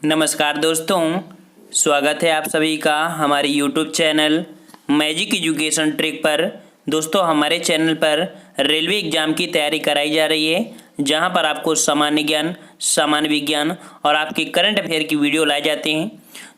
नमस्कार दोस्तों, स्वागत है आप सभी का हमारे YouTube channel magic education trick पर। दोस्तों, हमारे चैनल पर रेलवे एग्ज़ाम की तैयारी कराई जा रही है, जहां पर आपको सामान्य ज्ञान, सामान्य विज्ञान और आपके करंट अफेयर की वीडियो लाए जाते हैं।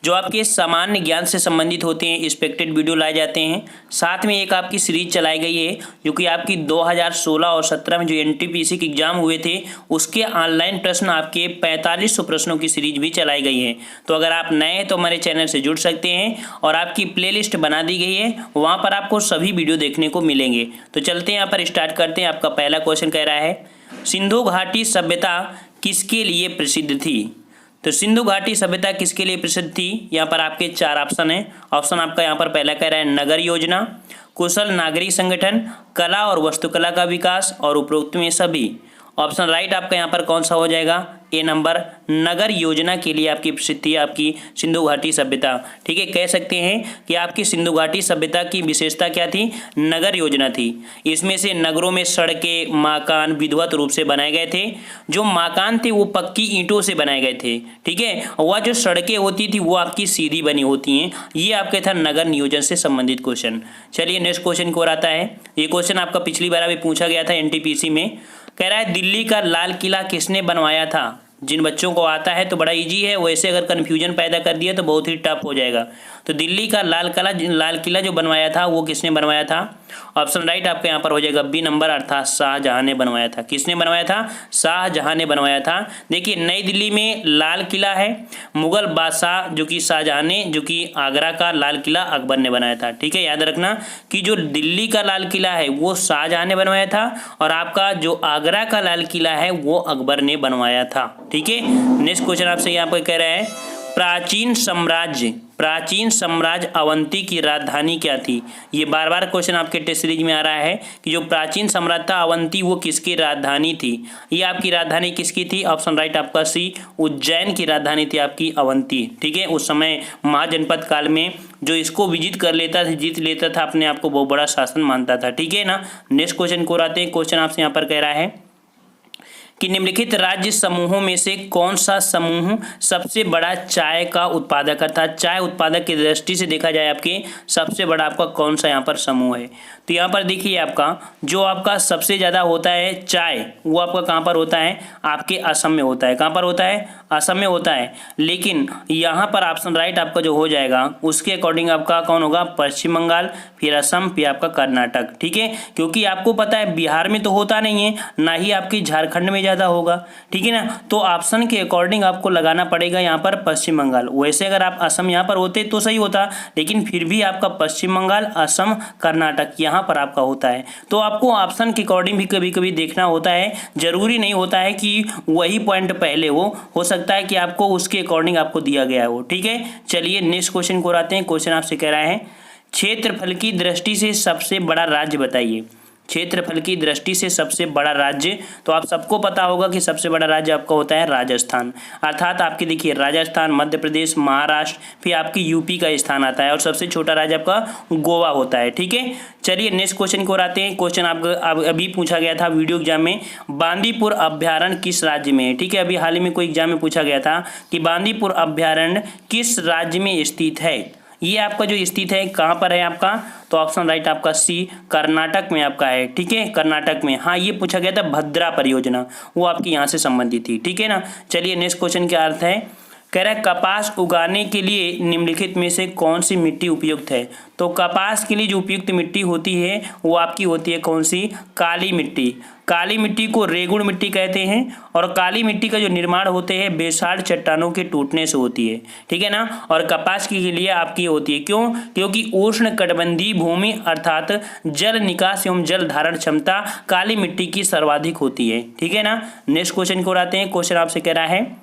जो आपके सामान्य ज्ञान से संबंधित होते हैं एक्सपेक्टेड वीडियो लाए जाते हैं। साथ में एक आपकी सीरीज चलाई गई है जो कि आपकी 2016 और 17 में जो एनटीपीसी के एग्जाम हुए थे उसके ऑनलाइन प्रश्न आपके 4500 प्रश्नों की सीरीज भी चलाई गई है। तो अगर आप नए हैं तो हमारे चैनल से जुड़ सकते हैं और आपकी प्लेलिस्ट बना दी गई है, वहाँ पर आपको सभी वीडियो देखने को मिलेंगे। तो चलते हैं यहाँ पर स्टार्ट करते हैं। आपका पहला क्वेश्चन कह रहा है, सिंधु घाटी सभ्यता किसके लिए प्रसिद्ध थी? तो सिंधु घाटी सभ्यता किसके लिए प्रसिद्ध थी? यहाँ पर आपके चार ऑप्शन है। ऑप्शन आपका यहाँ पर पहला कह रहा है नगर योजना, कुशल नागरिक संगठन, कला और वास्तुकला का विकास और उपरोक्त में सभी। ऑप्शन राइट आपका यहाँ पर कौन सा हो जाएगा? ए नंबर, नगर योजना के लिए आपकी प्रसिद्धि आपकी सिंधु घाटी सभ्यता। ठीक है, कह सकते हैं कि आपकी सिंधु घाटी सभ्यता की विशेषता क्या थी? नगर योजना थी। इसमें से नगरों में सड़कें, मकान विधिवत रूप से बनाए गए थे। जो मकान थे वो पक्की ईंटों से बनाए गए थे। ठीक है, वह जो सड़कें होती थी वो आपकी सीधी बनी होती हैं। ये आपके था नगर नियोजन से संबंधित क्वेश्चन। चलिए नेक्स्ट क्वेश्चन को आता है। ये क्वेश्चन आपका पिछली बार भी पूछा गया था एनटीपीसी में। कह रहा है, दिल्ली का लाल किला किसने बनवाया था? जिन बच्चों को आता है तो बड़ा इजी है, वैसे अगर कन्फ्यूजन पैदा कर दिया तो बहुत ही टफ हो जाएगा। तो दिल्ली का लाल किला जो बनवाया था वो किसने बनवाया था? ऑप्शन राइट आपके यहाँ पर हो जाएगा बी नंबर, अर्थात शाहजहां ने बनवाया था। किसने बनवाया था? शाहजहां ने बनवाया था। देखिए, नई दिल्ली में लाल किला है, मुगल बादशाह जो कि शाहजहां ने, जो कि आगरा का लाल किला अकबर ने बनाया था। ठीक है, याद रखना कि जो दिल्ली का लाल किला है वो शाहजहां ने बनवाया था और आपका जो आगरा का लाल किला है वो अकबर ने बनवाया था। ठीक है, नेक्स्ट क्वेश्चन आपसे यहाँ पर कह रहा है, प्राचीन साम्राज्य अवंती की राजधानी क्या थी? ये बार बार क्वेश्चन आपके टेस्ट सीरीज में आ रहा है कि जो प्राचीन साम्राज्य था अवंती वो किसकी राजधानी थी? ये आपकी राजधानी किसकी थी? ऑप्शन राइट आपका सी, उज्जैन की राजधानी थी आपकी अवंती। ठीक है, उस समय महाजनपद काल में जो इसको विजिट कर लेता था, जीत लेता था, अपने आप को बहुत बड़ा शासन मानता था। ठीक है ना। नेक्स्ट क्वेश्चन को आते हैं। क्वेश्चन आपसे यहाँ पर कह रहा है कि निम्नलिखित राज्य समूहों में से कौन सा समूह सबसे बड़ा चाय का उत्पादक था? चाय उत्पादक की दृष्टि से देखा जाए आपके सबसे बड़ा आपका कौन सा यहाँ पर समूह है? तो यहाँ पर देखिए, आपका जो आपका सबसे ज़्यादा होता है चाय, वो आपका कहाँ पर होता है? आपके असम में होता है। कहाँ पर होता है? असम में होता है। लेकिन यहाँ पर ऑप्शन राइट आपका जो हो जाएगा उसके अकॉर्डिंग आपका कौन होगा? पश्चिम बंगाल, फिर असम, फिर आपका कर्नाटक। ठीक है, क्योंकि आपको पता है बिहार में तो होता नहीं है, ना ही आपकी झारखंड में ज़्यादा होगा। ठीक है ना, तो ऑप्शन के अकॉर्डिंग आपको लगाना पड़ेगा यहाँ पर पश्चिम बंगाल। वैसे अगर आप असम यहाँ पर होते तो सही होता, लेकिन फिर भी आपका पश्चिम बंगाल, असम, कर्नाटक यहाँ पर आपका होता है। तो आपको ऑप्शन के अकॉर्डिंग भी कभी कभी देखना होता है, जरूरी नहीं होता है कि वही पॉइंट पहले हो सकता है कि आपको उसके अकॉर्डिंग आपको दिया गया हो। ठीक है, चलिए नेक्स्ट क्वेश्चन को आते हैं। क्वेश्चन आपसे कह रहा है, क्षेत्रफल की दृष्टि से सबसे बड़ा राज्य बताइए। क्षेत्रफल की दृष्टि से सबसे बड़ा राज्य, तो आप सबको पता होगा कि सबसे बड़ा राज्य आपका होता है राजस्थान। अर्थात आपकी देखिए राजस्थान, मध्य प्रदेश, महाराष्ट्र, फिर आपकी यूपी का स्थान आता है और सबसे छोटा राज्य आपका गोवा होता है। ठीक है, चलिए नेक्स्ट क्वेश्चन को आते हैं। क्वेश्चन आपको अभी पूछा गया था वीडियो एग्जाम में, बांदीपुर अभ्यारण्य किस राज्य में है? ठीक है, अभी हाल ही में कोई एग्जाम में पूछा गया था कि बांदीपुर अभ्यारण्य किस राज्य में स्थित है। ये आपका जो स्थित है कहाँ पर है आपका? तो ऑप्शन राइट आपका सी, कर्नाटक में आपका है। ठीक है, कर्नाटक में। हाँ, ये पूछा गया था भद्रा परियोजना, वो आपकी यहाँ से संबंधित थी। ठीक है ना। चलिए नेक्स्ट क्वेश्चन क्या अर्थ है? कह रहा है, कपास उगाने के लिए निम्नलिखित में से कौन सी मिट्टी उपयुक्त है? तो कपास के लिए जो उपयुक्त मिट्टी होती है वो आपकी होती है कौन सी? काली मिट्टी। काली मिट्टी को रेगुड़ मिट्टी कहते हैं और काली मिट्टी का जो निर्माण होते हैं बेसाल्ट चट्टानों के टूटने से होती है। ठीक है ना। और कपास के लिए आपकी होती है, क्यों? क्योंकि उष्ण कटिबंधीय भूमि अर्थात जल निकास एवं जल धारण क्षमता काली मिट्टी की सर्वाधिक होती है। ठीक है ना। नेक्स्ट क्वेश्चन को आते हैं। क्वेश्चन आपसे कह रहा है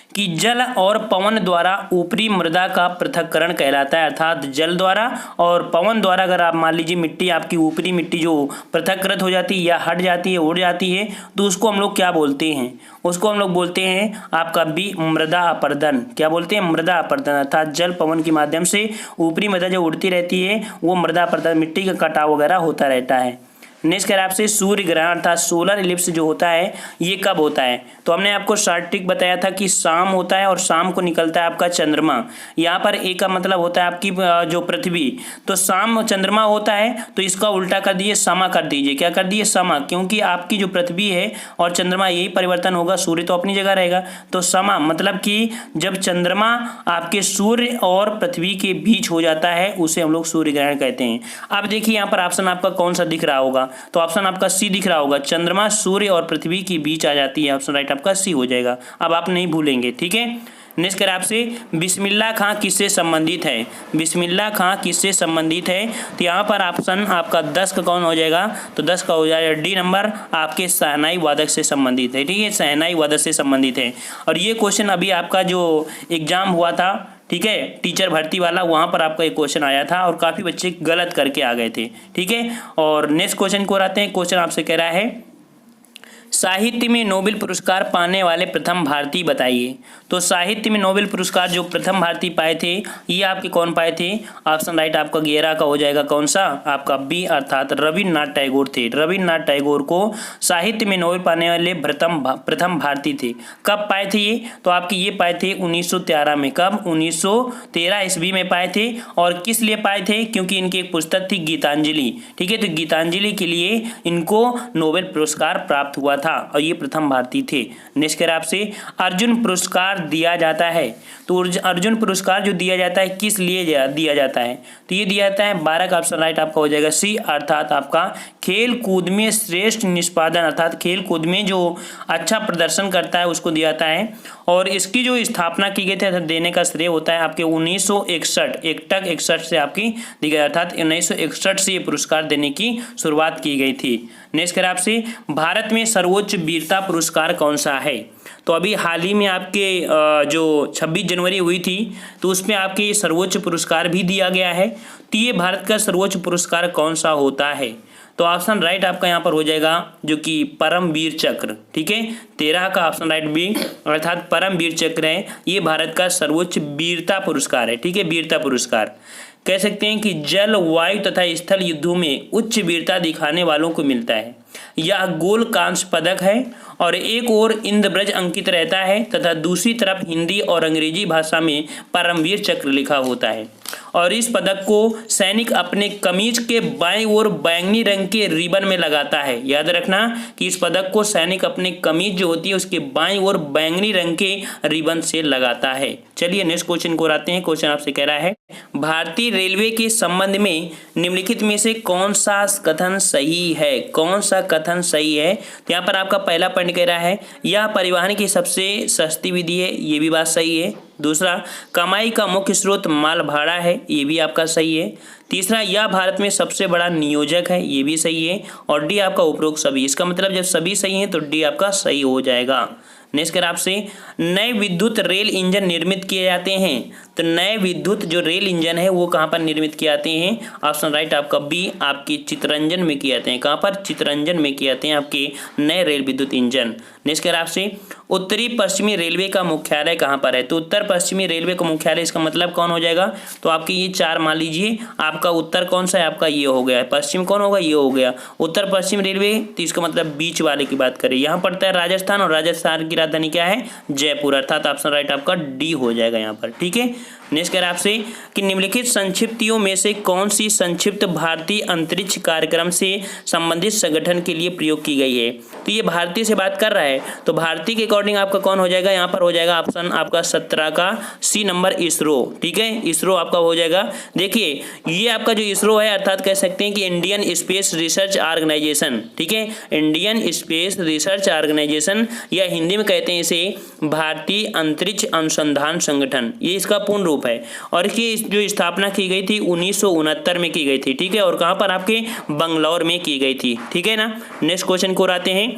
कि जल और पवन द्वारा ऊपरी मृदा का पृथक्करण कहलाता है। अर्थात जल द्वारा और पवन द्वारा अगर आप मान लीजिए मिट्टी आपकी ऊपरी मिट्टी जो पृथक्कृत हो जाती है या हट जाती है, उड़ जाती है, तो उसको हम लोग क्या बोलते हैं? उसको हम लोग बोलते हैं आपका बी, मृदा अपरदन। क्या बोलते हैं? मृदा अपरदन। अर्थात जल पवन के माध्यम से ऊपरी मृदा जो उड़ती रहती है वो मृदा अपरदन, मिट्टी का कटाव वगैरह होता रहता है। नेक्स्ट कह रहा है आपसे सूर्य ग्रहण अर्थात सोलर इलिप्स जो होता है ये कब होता है? तो हमने आपको शॉर्ट ट्रिक बताया था कि शाम होता है और शाम को निकलता है आपका चंद्रमा। यहाँ पर ए का मतलब होता है आपकी जो पृथ्वी, तो शाम चंद्रमा होता है, तो इसका उल्टा कर दीजिए, समा कर दीजिए। क्या कर दिए? समा, क्योंकि आपकी जो पृथ्वी है और चंद्रमा यही परिवर्तन होगा, सूर्य तो अपनी जगह रहेगा। तो समा मतलब कि जब चंद्रमा आपके सूर्य और पृथ्वी के बीच हो जाता है उसे हम लोग सूर्य ग्रहण कहते हैं। अब देखिए यहाँ पर ऑप्शन आपका कौन सा दिख रहा होगा? तो ऑप्शन आपका सी दिख रहा होगा, चंद्रमा सूर्य और पृथ्वी के बीच आ जाती है। ऑप्शन राइट आपका सी हो जाएगा। अब आप नहीं भूलेंगे, ठीक है। नेक्स्ट कर आपसे बिस्मिल्लाह खां किससे संबंधित है? बिस्मिल्लाह खां किससे संबंधित है? तो यहाँ पर ऑप्शन आपका 10 का कौन हो जाएगा? तो 10 का हो जाएगा डी नंबर, आपके शहनाई वादक से संबंधित है, ठीक है, शहनाई वादक से संबंधित है। और ये क्वेश्चन अभी आपका जो एग्जाम हुआ था, ठीक है, टीचर भर्ती वाला, वहाँ पर आपका एक क्वेश्चन आया था और काफ़ी बच्चे गलत करके आ गए थे, ठीक है। और नेक्स्ट क्वेश्चन को आते हैं। क्वेश्चन आपसे कह रहा है साहित्य में नोबेल पुरस्कार पाने वाले प्रथम भारतीय बताइए। तो साहित्य में नोबेल पुरस्कार जो प्रथम भारतीय पाए थे ये आपके कौन पाए थे? ऑप्शन राइट आपका 11 का हो जाएगा, कौन सा? आपका बी अर्थात रविन्द्रनाथ टैगोर थे। रविन्द्रनाथ टैगोर को साहित्य में नोबेल पाने वाले प्रथम भारतीय थे। कब पाए थे ये? तो आपके ये पाए थे 1913 में। कब? 1913 ईस्वी में पाए थे। और किस लिए पाए थे? क्योंकि इनकी एक पुस्तक थी गीतांजलि, ठीक है, तो गीतांजलि के लिए इनको नोबेल पुरस्कार प्राप्त हुआ था और ये प्रथम भारतीय थे। नेक्स्ट कर आपसे अर्जुन पुरस्कार दिया जाता है। तो अर्जुन पुरस्कार जो दिया जाता है किस लिए दिया जाता है? तो ये दिया जाता है 12 का ऑप्शन राइट आपका हो जाएगा सी, अर्थात आपका खेल कूद में श्रेष्ठ निष्पादन, अर्थात खेल कूद में जो अच्छा प्रदर्शन करता है उसको दिया जाता है। और इसकी जो स्थापना की गई थी देने का श्रेय होता है आपके 1961 से आपकी दी गई, अर्थात 1961 से ये पुरस्कार देने की शुरुआत की गई थी। नेक्स्ट कर आपसे भारत में सर्वोच्च वीरता पुरस्कार कौन सा है? तो अभी हाल ही में आपके जो 26 जनवरी हुई थी तो उसमें आपके सर्वोच्च पुरस्कार भी दिया गया है। तो ये भारत का सर्वोच्च पुरस्कार कौन सा होता है? तो ऑप्शन राइट आपका यहाँ पर हो जाएगा जो कि परमवीर चक्र, ठीक है, 13 का ऑप्शन राइट बी, अर्थात परमवीर चक्र है, ये भारत का सर्वोच्च वीरता पुरस्कार है, ठीक है, वीरता पुरस्कार। कह सकते हैं कि जल, वायु तथा स्थल युद्धों में उच्च वीरता दिखाने वालों को मिलता है। यह गोल कांस्य पदक है और एक ओर इंद्रब्रज अंकित रहता है तथा दूसरी तरफ हिंदी और अंग्रेजी भाषा में परमवीर चक्र लिखा होता है। और इस पदक को सैनिक अपने कमीज के बाईं ओर बैंगनी रंग के रिबन में लगाता है। याद रखना कि इस पदक को सैनिक अपने कमीज जो होती है उसके बाईं ओर बैंगनी रंग के रिबन से लगाता है। चलिए नेक्स्ट क्वेश्चन को आते हैं। क्वेश्चन आपसे कह रहा है भारतीय रेलवे के संबंध में निम्नलिखित में से कौन सा कथन सही है? कौन सा कथन सही है? तो यहाँ पर आपका पहला पॉइंट कह रहा है यह परिवहन की सबसे सस्ती विधि है, ये भी बात सही है। दूसरा, कमाई का मुख्य स्रोत माल भाड़ा है, ये भी आपका सही है। तीसरा, यह भारत में सबसे बड़ा नियोजक है, ये भी सही है। और डी आपका उपरोक्त सभी, इसका मतलब जब सभी सही हैं तो डी आपका सही हो जाएगा। नेक्स्ट कर आपसे नए विद्युत रेल इंजन निर्मित किए जाते हैं। तो नए विद्युत जो रेल इंजन है वो कहाँ पर निर्मित किए जाते हैं? ऑप्शन राइट आपका बी, आपकी चितरंजन में किए जाते हैं। कहाँ पर? चितरंजन में किए जाते हैं आपके नए रेल विद्युत इंजन। नेक्स्ट कर आपसे उत्तरी पश्चिमी रेलवे का मुख्यालय कहाँ पर है? तो उत्तर पश्चिमी रेलवे का मुख्यालय, इसका मतलब कौन हो जाएगा? तो आपके ये चार मान लीजिए, आपका उत्तर कौन सा है? आपका ये हो गया। पश्चिम कौन होगा? ये हो गया उत्तर पश्चिम रेलवे, तो इसका मतलब बीच वाले की बात करें, यहाँ पड़ता है राजस्थान और राजस्थान की राजधानी क्या है? जयपुर, अर्थात ऑप्शन राइट आपका डी हो जाएगा यहाँ पर, ठीक है। नेक्स्ट कह रहा है आपसे कि निम्नलिखित संक्षिप्तियों में से कौन सी संक्षिप्त भारतीय अंतरिक्ष कार्यक्रम से संबंधित संगठन के लिए प्रयोग की गई है? तो ये भारतीय से बात कर रहा है, तो भारतीय के अकॉर्डिंग आपका कौन हो जाएगा? यहाँ पर हो जाएगा ऑप्शन आपका 17 का सी नंबर, इसरो, ठीक है, इसरो आपका हो जाएगा। देखिए ये आपका जो इसरो है, अर्थात कह सकते हैं कि इंडियन स्पेस रिसर्च ऑर्गेनाइजेशन, ठीक है, इंडियन स्पेस रिसर्च ऑर्गेनाइजेशन, या हिंदी में कहते हैं इसे भारतीय अंतरिक्ष अनुसंधान संगठन, ये इसका पूर्ण रूप है। और इसकी जो स्थापना की गई थी 1969 में की गई थी, ठीक है, और कहां पर? आपके बंगलौर में की गई थी, ठीक है ना। नेक्स्ट क्वेश्चन को आते हैं।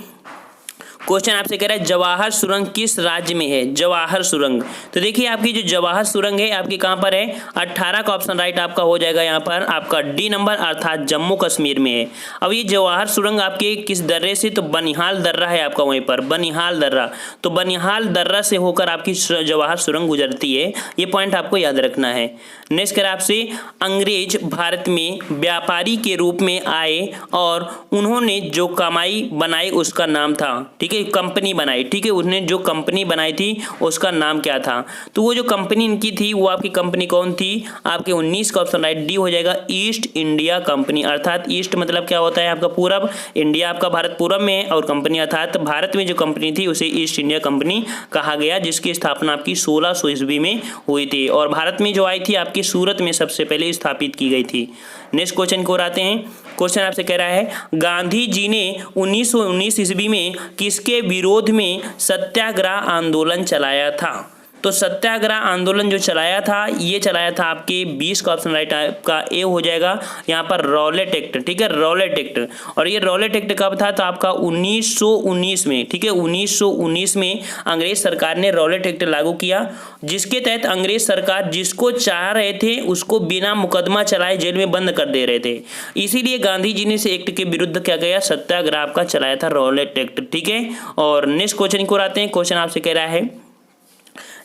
क्वेश्चन आपसे कह रहा है जवाहर सुरंग किस राज्य में है? जवाहर सुरंग, तो देखिए आपकी जो जवाहर सुरंग है आपकी कहाँ पर है? 18 का ऑप्शन राइट आपका हो जाएगा यहाँ पर आपका डी नंबर, अर्थात जम्मू कश्मीर में है। अब ये जवाहर सुरंग आपके किस दर्रे से? तो बनिहाल दर्रा है आपका वहीं पर, बनिहाल दर्रा, तो बनिहाल दर्रा से होकर आपकी जवाहर सुरंग गुजरती है, ये पॉइंट आपको याद रखना है। नेक्स्ट कह रहा है आपसे अंग्रेज भारत में व्यापारी के रूप में आए और उन्होंने जो कमाई बनाई उसका नाम था, ठीक है, कंपनी बनाई, ठीक है, उसने जो कंपनी बनाई थी उसका नाम क्या था? तो वो जो कंपनी इनकी थी वो आपकी कंपनी कौन थी? आपके 19 का ऑप्शन राइट डी हो जाएगा, ईस्ट इंडिया कंपनी। अर्थात ईस्ट मतलब क्या होता है आपका पूरब, इंडिया आपका भारत पूरब में है, और कंपनी अर्थात भारत में जो कंपनी थी उसे ईस्ट इंडिया कंपनी कहा गया, जिसकी स्थापना आपकी 1600 ईस्वी में हुई थी और भारत में जो आई थी आपकी सूरत में सबसे पहले स्थापित की गई थी। नेक्स्ट क्वेश्चन को आते हैं। क्वेश्चन आपसे कह रहा है गांधी जी ने 1919 ईस्वी में किसके विरोध में सत्याग्रह आंदोलन चलाया था? तो सत्याग्रह आंदोलन जो चलाया था ये चलाया था आपके 20 का ऑप्शन राइट आपका ए हो जाएगा यहाँ पर रॉलेट एक्ट, ठीक है, रॉलेट एक्ट। और ये रॉलेट एक्ट कब था? तो आपका 1919 में, ठीक है, 1919 में अंग्रेज सरकार ने रॉलेट एक्ट लागू किया, जिसके तहत अंग्रेज सरकार जिसको चाह रहे थे उसको बिना मुकदमा चलाए जेल में बंद कर दे रहे थे। इसीलिए गांधी जी ने इस एक्ट के विरुद्ध क्या गया? सत्याग्रह आपका चलाया था, रॉलेट एक्ट, ठीक है। और नेक्स्ट क्वेश्चन को आते हैं। क्वेश्चन आपसे कह रहा है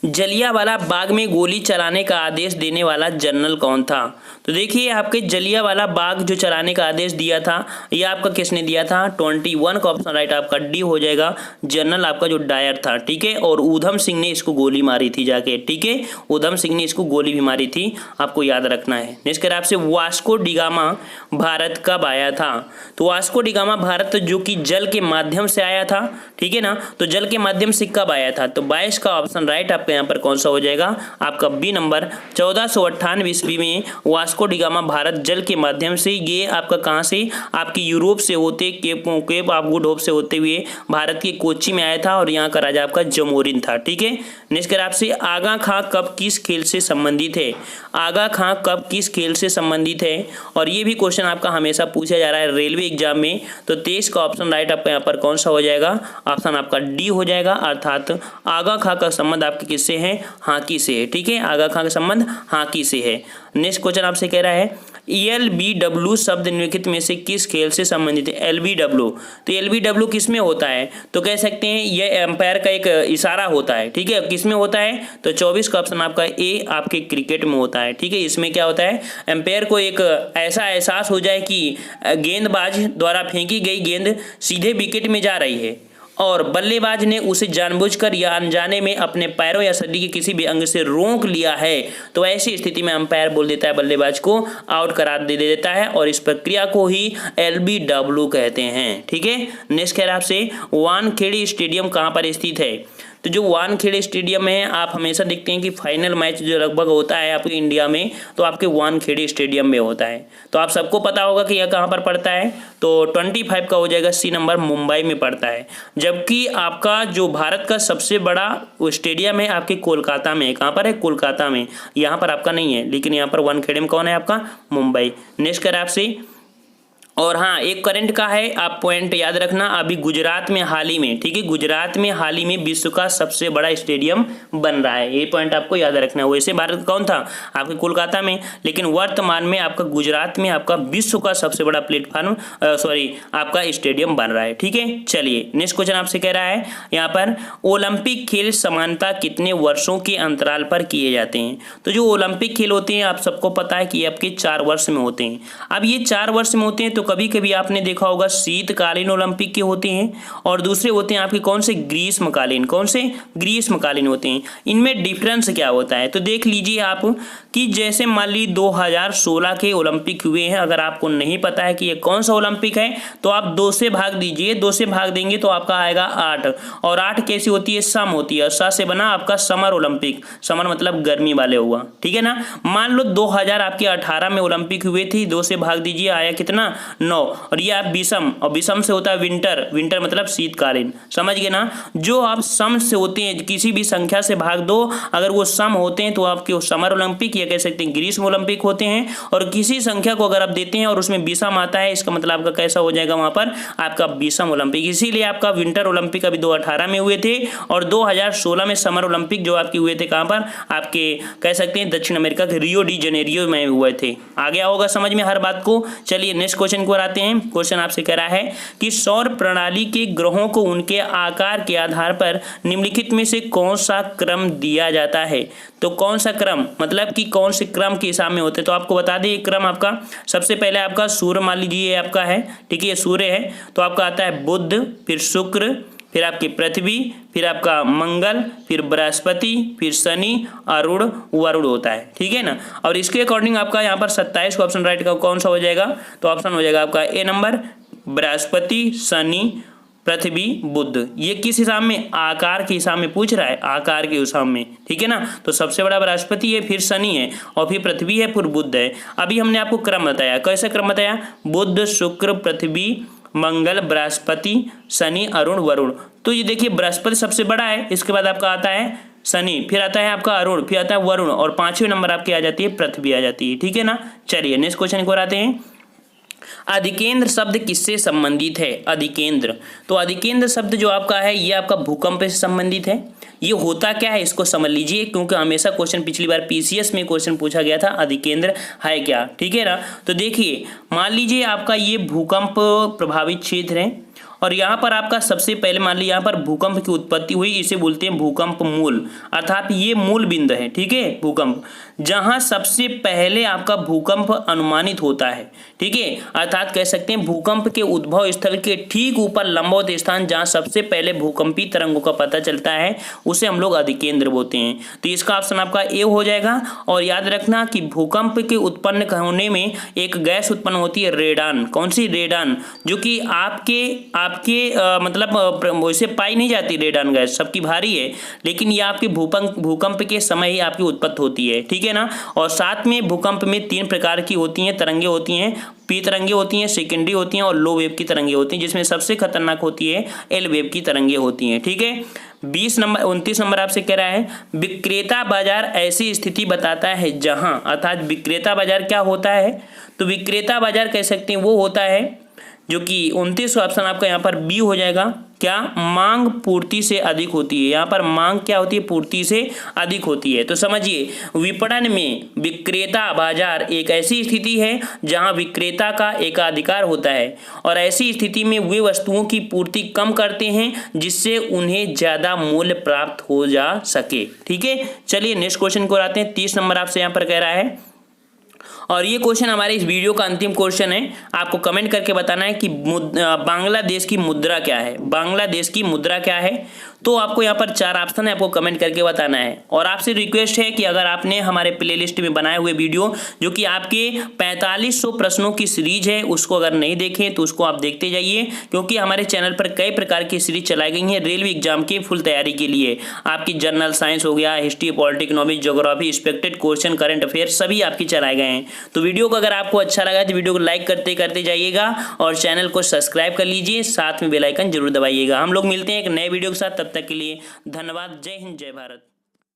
जलियांवाला बाग में गोली चलाने का आदेश देने वाला जनरल कौन था? तो देखिए आपके जलियांवाला बाग जो चलाने का आदेश दिया था ये आपका किसने दिया था? 21 का ऑप्शन राइट आपका डी हो जाएगा, जनरल आपका जो डायर था, ठीक है। और ऊधम सिंह ने इसको गोली मारी थी जाके, ठीक है, ऊधम सिंह ने इसको गोली भी मारी थी, आपको याद रखना है। नेक्स्ट कर आपसे वास्को डिगामा भारत कब आया था? तो वास्को डिगामा भारत जो कि जल के माध्यम से आया था, ठीक है ना, तो जल के माध्यम से कब आया था? तो 22 का ऑप्शन राइट आपका यहाँ पर कौन सा हो जाएगा? आपका बी नंबर। 1498 ईस्वी में वास्को डिगामा भारत जल के माध्यम से, ये आपका कहाँ से? आपकी यूरोप से होते केप ऑफ गुड होप से होते हुए भारत के कोच्चि में आया था और यहाँ का राजा आपका जमोरिन था, ठीक है। नेक्स्ट कर आपसे आगा खां कब किस खेल से संबंधित है? आगा खां कब किस खेल से संबंधित है? और ये भी क्वेश्चन आपका हमेशा पूछा जा रहा है रेलवे एग्जाम में। तो 23 का ऑप्शन राइट आपका यहाँ पर कौन सा हो जाएगा? ऑप्शन आपका डी हो जाएगा, अर्थात आगा खां का संबंध आपके किससे है? हाकी से है, ठीक है, आगा खां का संबंध हाकी से है। नेक्स्ट क्वेश्चन आपसे कह रहा है LBW शब्द निम्नलिखित में से किस खेल से संबंधित है? LBW, तो LBW किस में होता है? तो कह सकते हैं ये एम्पायर का एक इशारा होता है, ठीक है। किस में होता है? तो 24 का ऑप्शन आपका ए आपके क्रिकेट में होता है, ठीक है। इसमें क्या होता है? एम्पायर को एक ऐसा एहसास हो जाए कि गेंदबाज द्वारा फेंकी गई गेंद सीधे विकेट में जा रही है और बल्लेबाज ने उसे जानबूझकर या अनजाने में अपने पैरों या शरीर के किसी भी अंग से रोक लिया है, तो ऐसी स्थिति में अंपायर बोल देता है बल्लेबाज को आउट करार दे देता है और इस प्रक्रिया को ही LBW कहते हैं, ठीक है। नेक्स्ट कह रहा है आपसे वानखेड़े स्टेडियम कहाँ पर स्थित है? तो जो वानखेड़े स्टेडियम है आप हमेशा देखते हैं कि फाइनल मैच जो लगभग होता है आपके इंडिया में तो आपके वानखेड़े स्टेडियम में होता है। तो आप सबको पता होगा कि यह कहाँ पर पड़ता है? तो 25 का हो जाएगा सी नंबर, मुंबई में पड़ता है। जबकि आपका जो भारत का सबसे बड़ा स्टेडियम है आपके कोलकाता में है। कहाँ पर है? कोलकाता में, यहाँ पर आपका नहीं है, लेकिन यहाँ पर वानखेड़े में कौन है आपका? मुंबई। नेक्स्ट कर आपसे, और हाँ एक करंट का है, आप पॉइंट याद रखना, अभी गुजरात में हाल ही में, ठीक है, गुजरात में हाल ही में विश्व का सबसे बड़ा स्टेडियम बन रहा है, ये पॉइंट आपको याद रखना है। वैसे भारत कौन था? आपके कोलकाता में, लेकिन वर्तमान में आपका गुजरात में आपका विश्व का सबसे बड़ा प्लेटफॉर्म आपका स्टेडियम बन रहा है, ठीक है। चलिए नेक्स्ट क्वेश्चन आपसे कह रहा है यहाँ पर ओलंपिक खेल समानता कितने वर्षों के अंतराल पर किए जाते हैं? तो जो ओलंपिक खेल होते हैं आप सबको पता है कि आपके 4 वर्ष में होते हैं। अब ये 4 वर्ष में होते हैं तो कभी कभी आपने देखा होगा शीतकालीन ओलंपिक के होते हैं और दूसरे होते हैं आपके कौन से? ग्रीष्मकालीन। कौन से? ग्रीष्मकालीन होते हैं। इनमें डिफरेंस क्या होता है? तो देख लीजिए आप कि जैसे मान ली 2016 के ओलंपिक हुए हैं, अगर आपको नहीं पता है कि ये कौन सा ओलंपिक है तो आप 2 से भाग दीजिए, 2 से भाग देंगे तो आपका आएगा 8। और 8 कैसी होती है? सम होती है, 7 से बना आपका समर ओलंपिक। समर मतलब गर्मी वाले हुआ, ठीक है ना। मान लो 2018 में ओलंपिक हुए थे, 2 से भाग दीजिए आया कितना? 9 और ये आप विषम, और विषम से होता है विंटर, विंटर मतलब शीतकालीन, समझ गए ना। जो आप सम से होते हैं, किसी भी संख्या से भाग दो, अगर वो सम होते हैं तो आपके समर ओलंपिक या कह सकते हैं ग्रीष्म ओलंपिक होते हैं। और किसी संख्या को अगर आप देते हैं और उसमें विषम आता है, इसका मतलब आपका कैसा हो जाएगा वहां पर आपका विषम ओलंपिक। इसीलिए आपका विंटर ओलंपिक अभी 2018 में हुए थे और 2016 में समर ओलंपिक जो आपके हुए थे कहां पर, आपके कह सकते हैं दक्षिण अमेरिका के रियो डी जेनेरियो में हुए थे। आ गया होगा समझ में हर बात को। चलिए नेक्स्ट क्वेश्चन को आते हैं। क्वेश्चन आपसे कह रहा है कि सौर प्रणाली के ग्रहों को उनके आकार के आधार पर निम्नलिखित में से कौन सा क्रम दिया जाता है। तो कौन सा क्रम मतलब कि कौन से क्रम के हिसाब में होते हैं, तो आपको बता दें क्रम आपका सबसे पहले आपका सूर्य मान लीजिए आपका है, ठीक है, ये सूर्य है, तो आपका आता है बुध, फिर शुक्र, फिर आपकी पृथ्वी, फिर आपका मंगल, फिर बृहस्पति, फिर शनि, अरुण, वरुण होता है, ठीक है ना। और इसके अकॉर्डिंग आपका यहाँ पर 27 को ऑप्शन राइट का कौन सा हो जाएगा, तो ऑप्शन हो जाएगा आपका ए नंबर, बृहस्पति, शनि, पृथ्वी, बुध। ये किस हिसाब में, आकार के हिसाब में पूछ रहा है, आकार के हिसाब में, ठीक है ना। तो सबसे बड़ा बृहस्पति है, फिर शनि है, और फिर पृथ्वी है, फिर बुध है। अभी हमने आपको क्रम बताया, कैसा क्रम बताया, बुध, शुक्र, पृथ्वी, मंगल, बृहस्पति, शनि, अरुण, वरुण। तो ये देखिए बृहस्पति सबसे बड़ा है, इसके बाद आपका आता है शनि, फिर आता है आपका अरुण, फिर आता है वरुण, और पांचवें नंबर आपकी आ जाती है पृथ्वी आ जाती है, ठीक है ना। चलिए नेक्स्ट क्वेश्चन को आते हैं। अधिकेंद्र शब्द किससे संबंधित है, अधिकेंद्र। तो अधिकेंद्र शब्द जो आपका है ये आपका भूकंप से संबंधित है। ये होता क्या है इसको समझ लीजिए, क्योंकि हमेशा क्वेश्चन पिछली बार पीसीएस में क्वेश्चन पूछा गया था अधिकेंद्र है क्या, ठीक है ना। तो देखिए मान लीजिए आपका ये भूकंप प्रभावित क्षेत्र है और यहाँ पर आपका सबसे पहले मान लीजिए यहाँ पर भूकंप की उत्पत्ति हुई, इसे बोलते हैं भूकंप मूल, अर्थात ये मूल बिंदु है, ठीक है, भूकंप जहाँ सबसे पहले आपका भूकंप अनुमानित होता है, ठीक है, अर्थात कह सकते हैं भूकंप के उद्भव स्थल के ठीक ऊपर लंबवत स्थान जहाँ सबसे पहले भूकंपी तरंगों का पता चलता है उसे हम लोग अधिकेंद्र बोलते हैं। तो इसका ऑप्शन आपका ए हो जाएगा। और याद रखना कि भूकंप के उत्पन्न होने में एक गैस उत्पन्न होती है रेडान, कौन सी, रेडान, जो कि आपके मतलब वैसे पाई नहीं जाती रेडान गैस, सबकी भारी है, लेकिन ये आपके भूकंप के समय ही आपकी उत्पत्ति होती है, ठीक है ना। और साथ में भूकंप में 3 प्रकार की होती हैं तरंगे होती हैं, पी तरंगे होती हैं, सेकेंडरी होती हैं और लो वेव की तरंगे होती हैं, जिसमें सबसे खतरनाक होती है एल वेव की तरंगे होती हैं, ठीक है। 29 नंबर आपसे कह रहा है विक्रेता बाजार ऐसी स्थिति बताता है जहां, अर्थात विक्रेता बाजार क्या होता है, तो विक्रेता बाजार कह सकते हैं वो होता है जो कि 29 ऑप्शन आपका यहाँ पर बी हो जाएगा, क्या, मांग पूर्ति से अधिक होती है। यहाँ पर मांग क्या होती है, पूर्ति से अधिक होती है। तो समझिए विपणन में विक्रेता बाजार एक ऐसी स्थिति है जहाँ विक्रेता का एकाधिकार होता है और ऐसी स्थिति में वे वस्तुओं की पूर्ति कम करते हैं जिससे उन्हें ज्यादा मूल्य प्राप्त हो जा सके, ठीक है। चलिए नेक्स्ट क्वेश्चन को आते हैं। 30 नंबर आपसे यहाँ पर कह रहा है और ये क्वेश्चन हमारे इस वीडियो का अंतिम क्वेश्चन है। आपको कमेंट करके बताना है कि बांग्लादेश की मुद्रा क्या है, बांग्लादेश की मुद्रा क्या है। तो आपको यहाँ पर 4 ऑप्शन है, आपको कमेंट करके बताना है। और आपसे रिक्वेस्ट है कि अगर आपने हमारे प्लेलिस्ट में बनाए हुए वीडियो जो कि आपके 4500 प्रश्नों की सीरीज है उसको अगर नहीं देखें तो उसको आप देखते जाइए, क्योंकि हमारे चैनल पर कई प्रकार की सीरीज चलाई गई हैं रेलवे एग्जाम की फुल तैयारी के लिए। आपकी जनरल साइंस हो गया, history, politics, economics, geography, expected question, current affair सभी आपकी चलाए गए हैं। तो वीडियो को अगर आपको अच्छा लगा तो वीडियो को लाइक करते जाइएगा और चैनल को सब्सक्राइब कर लीजिए, साथ में बेल आइकन जरूर दबाइएगा। हम लोग मिलते हैं एक नए वीडियो के साथ, तब तक के लिए धन्यवाद। जय हिंद, जय भारत।